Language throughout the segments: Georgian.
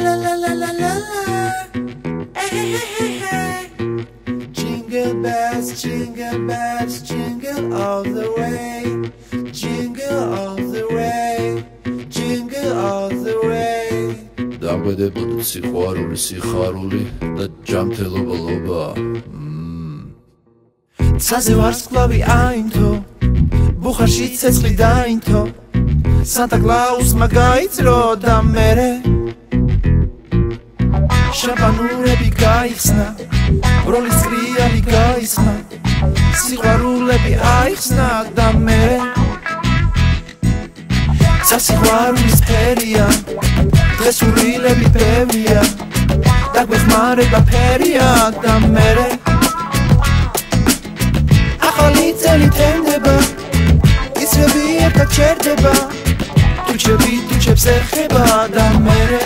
la la la la la la. Hey hey hey hey. Jingle bells, jingle all the way. Jingle all the way. Jingle all the way. Დამბედებოდა სიხარული და ჯანმრთელობა. Ცაზე ვარსკვლავი აინთო, ბუხარში ცეცხლი დაინთო. Santa Clausმა გაიწრო და მერე შაბანურები გაიხსნა, ბროლის კრიალი გაიხსნა, სიყვარულები აიხსნა და მერე სასიყვარულის ფერია, დღესულილები ბევრია, დაგვეხმარება ფერია და მერე ახალი წელი თენდება, ისრები ერთად ჩერდება, Tučebi, tučebs ეხება და მერე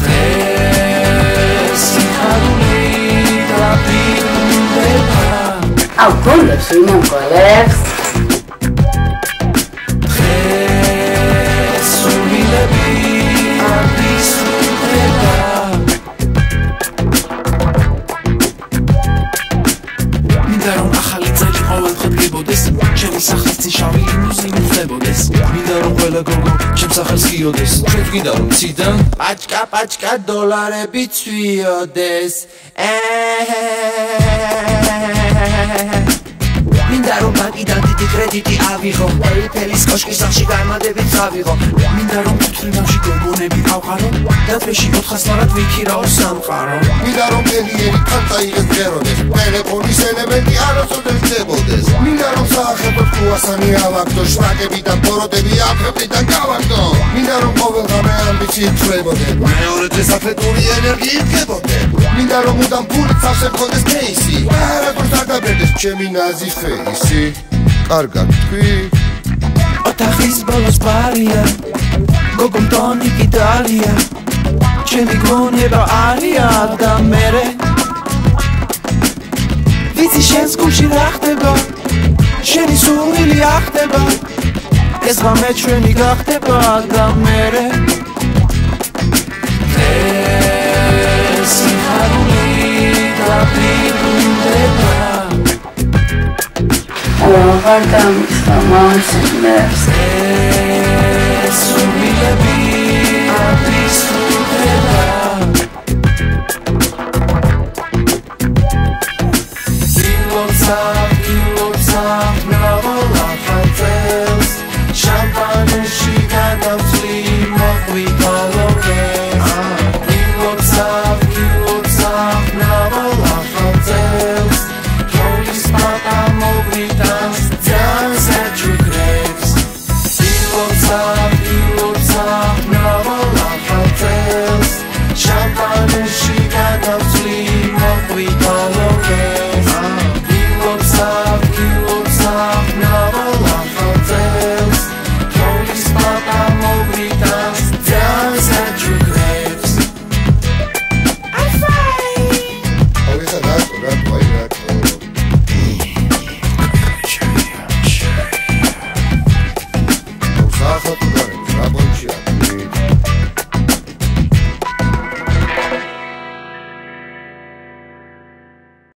დღეს სიხარული დაბრუნდება აუ გოლებს ვინ გოლებს დღეს სულილები აღისრულდება მინდა რომ ახალი წელი ყოველდღე დგებოდეს ჩემი სახლის წინ შავი ლიმუზინი ხდებოდეს მინდა რომ ყველა გოგო ჩემს სახელს გიოდეს ჩვენ გინდა რომ ციდან პაჭკა დოლარები ცვიოდეს მინდა რომ ბანკიდან დიდი კრედიტი ავიღო ეიფელის კოშკის სახში გამადებით ავიღო მინდა რომ თვითმფრინავში გოგონები ავყარო და თვეში 400 ლარად ვიქირაო სამყარო მინდა რომ პერიერი კანტაიღეს გეროდეს ტელეფონის ელემენტი არასოდეს ძებოდეს მინდა რომ საახებოდ კუასანი ავაგდო შრაკები და ბოროტები აფრებდიდან გავაგდო მინდა რომ ყოველდღე ამბიციით ცვლებოდე მეორე დღეს ათლეტური ენერგიით გებოდე მინდა რომ მუდამ ფულით სავსე მქონდეს кейსი არასდროს არ დაბერდეს ჩემი ნაზი ფეისი კარგად თქვი ოთახის ბოლოს ბარია გოგომ ტონი კიდალია ჩემი გონება არია და მერე ვიცი შენს გულში რა ხდება შენი სურვილი ახდება ეს ღამე ჩვენი გახდება და მერე დღეს სიხარული დაბრუნდება ვარ დამის და მაშინ